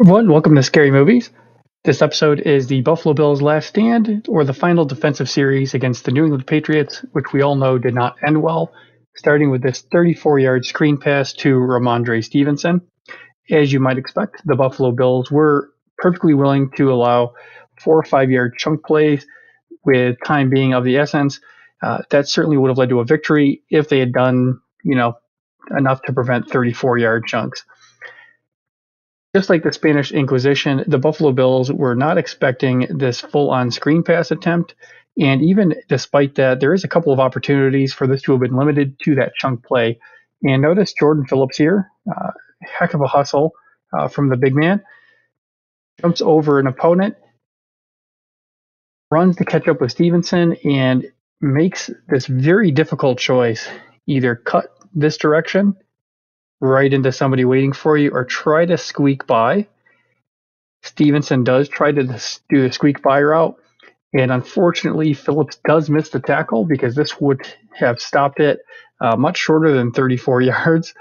Everyone, welcome to Skarey Movies. This episode is the Buffalo Bills' last stand, or the final defensive series against the New England Patriots, which we all know did not end well, starting with this 34-yard screen pass to Ramondre Stevenson. As you might expect, the Buffalo Bills were perfectly willing to allow 4 or 5-yard chunk plays, with time being of the essence. That certainly would have led to a victory if they had done, enough to prevent 34-yard chunks. Just like the Spanish Inquisition, the Buffalo Bills were not expecting this full-on screen pass attempt, and even despite that, there is a couple of opportunities for this to have been limited to that chunk play. And notice Jordan Phillips here, heck of a hustle from the big man, jumps over an opponent, runs to catch up with Stevenson, and makes this very difficult choice: either cut this direction right into somebody waiting for you, or try to squeak by. Stevenson does try to do the squeak by route, and unfortunately, Phillips does miss the tackle because this would have stopped it much shorter than 34 yards.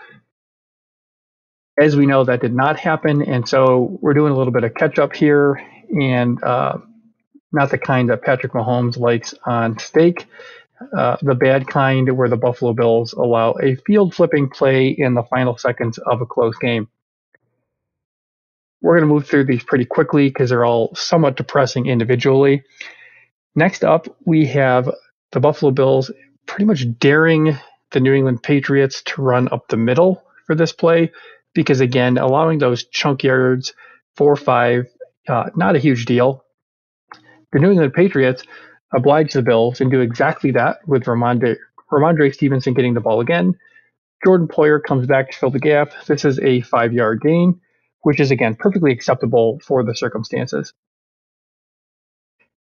As we know, that did not happen, and so we're doing a little bit of catch up here, and not the kind that Patrick Mahomes likes on steak. The bad kind where the Buffalo Bills allow a field flipping play in the final seconds of a close game. We're going to move through these pretty quickly because they're all somewhat depressing individually. Next up, we have the Buffalo Bills pretty much daring the New England Patriots to run up the middle for this play because, again, allowing those chunk yards, 4 or 5, not a huge deal. The New England Patriots oblige the Bills and do exactly that with Ramondre Stevenson getting the ball again. Jordan Poyer comes back to fill the gap. This is a 5-yard gain, which is, again, perfectly acceptable for the circumstances.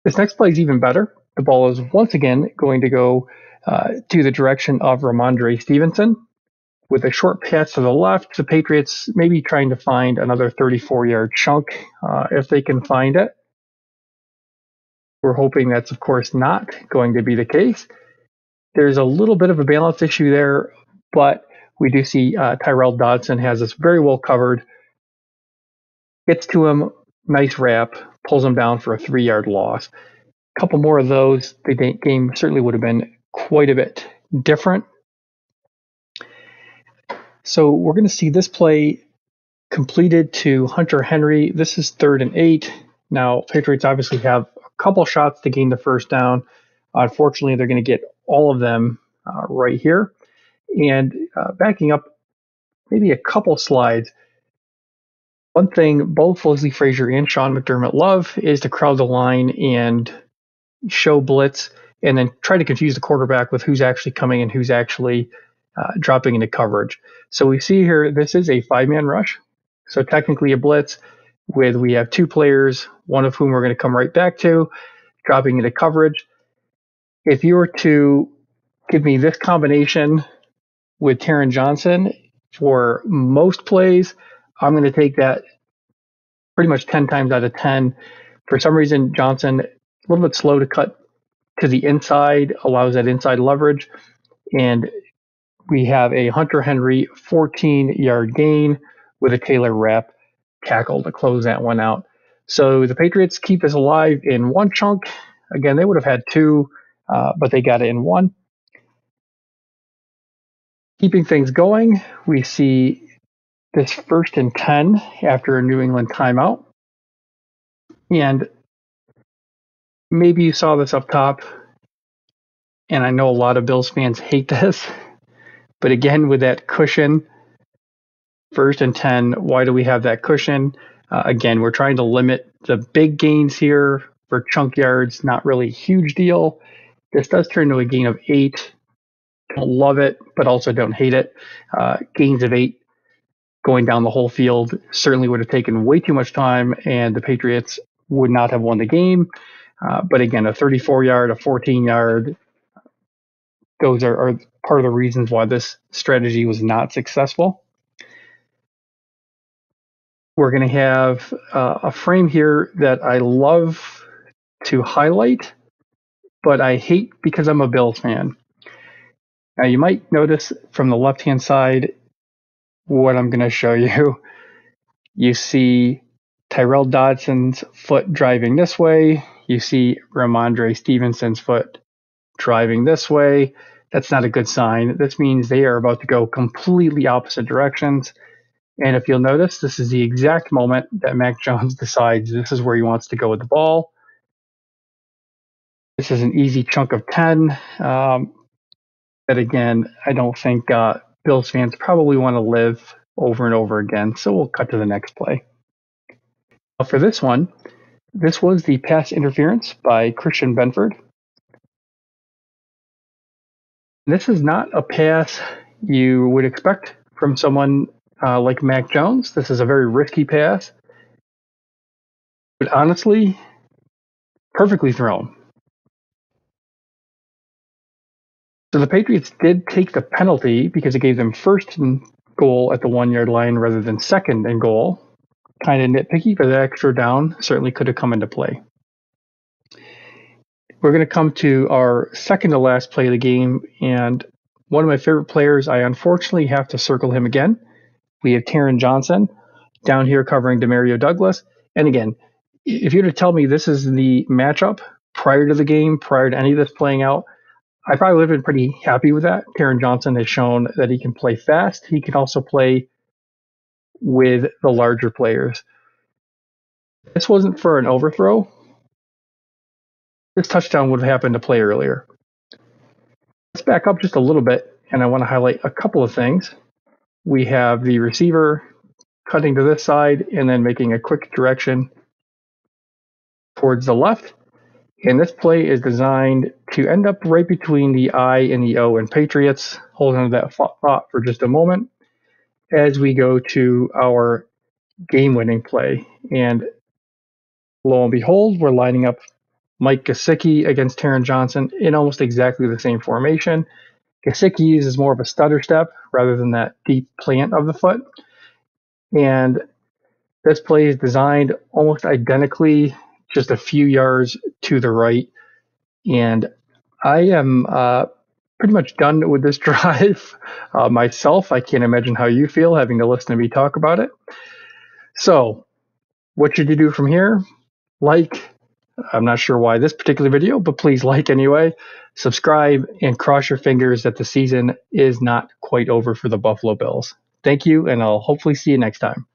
This next play is even better. The ball is once again going to go to the direction of Ramondre Stevenson. With a short pass to the left, the Patriots may be trying to find another 34-yard chunk if they can find it. We're hoping that's, of course, not going to be the case. There's a little bit of a balance issue there, but we do see Taron Johnson has this very well covered. Gets to him, nice wrap, pulls him down for a 3-yard loss. A couple more of those, the game certainly would have been quite a bit different. So we're going to see this play completed to Hunter Henry. This is 3rd and 8. Now, Patriots obviously have a couple shots to gain the first down. Unfortunately, they're going to get all of them right here. And backing up maybe a couple slides, one thing both Leslie Frazier and Sean McDermott love is to crowd the line and show blitz and then try to confuse the quarterback with who's actually coming and who's actually dropping into coverage. So we see here, this is a 5-man rush. So technically a blitz we have 2 players, one of whom we're going to come right back to, dropping into coverage. If you were to give me this combination with Taron Johnson for most plays, I'm going to take that pretty much 10 times out of 10. For some reason, Johnson, a little bit slow to cut to the inside, allows that inside leverage. And we have a Hunter Henry 14-yard gain with a Taylor wrap tackle to close that one out. So the Patriots keep this alive in one chunk. Again, they would have had 2, but they got it in 1. Keeping things going, we see this 1st and 10 after a New England timeout. And maybe you saw this up top, and I know a lot of Bills fans hate this, but again, with that cushion, 1st and 10, why do we have that cushion? Again, we're trying to limit the big gains here for chunk yards, not really a huge deal. This does turn to a gain of 8. Don't love it, but also don't hate it. Gains of 8 going down the whole field certainly would have taken way too much time, and the Patriots would not have won the game. But again, a 34-yard, a 14-yard, those are part of the reasons why this strategy was not successful. We're going to have a frame here that I love to highlight, but I hate because I'm a Bills fan. Now, you might notice from the left-hand side what I'm going to show you. You see Tyrell Dodson's foot driving this way. You see Ramondre Stevenson's foot driving this way. That's not a good sign. This means they are about to go completely opposite directions. And if you'll notice, this is the exact moment that Mac Jones decides this is where he wants to go with the ball. This is an easy chunk of 10. But again, I don't think Bills fans probably want to live over and over again. So we'll cut to the next play. Now for this one, this was the pass interference by Christian Benford. This is not a pass you would expect from someone like Mac Jones. This is a very risky pass. But honestly, perfectly thrown. So the Patriots did take the penalty because it gave them first and goal at the 1 yard line rather than second and goal. Kind of nitpicky, but the extra down certainly could have come into play. We're going to come to our second to last play of the game, and one of my favorite players, I unfortunately have to circle him again. We have Taron Johnson down here covering Demario Douglas. And again, if you were to tell me this is the matchup prior to the game, prior to any of this playing out, I probably would have been pretty happy with that. Taron Johnson has shown that he can play fast. He can also play with the larger players. This wasn't for an overthrow. This touchdown would have happened to play earlier. Let's back up just a little bit, and I want to highlight a couple of things. We have the receiver cutting to this side and then making a quick direction towards the left. And this play is designed to end up right between the I and the O in Patriots. Hold on to that thought for just a moment as we go to our game-winning play. And lo and behold, we're lining up Mike Gesicki against Taron Johnson in almost exactly the same formation. Gesicki uses more of a stutter step rather than that deep plant of the foot. And this play is designed almost identically, just a few yards to the right. And I am pretty much done with this drive myself. I can't imagine how you feel having to listen to me talk about it. So what should you do from here? Like, I'm not sure why this particular video, but please like anyway. Subscribe and cross your fingers that the season is not quite over for the Buffalo Bills. Thank you, and I'll hopefully see you next time.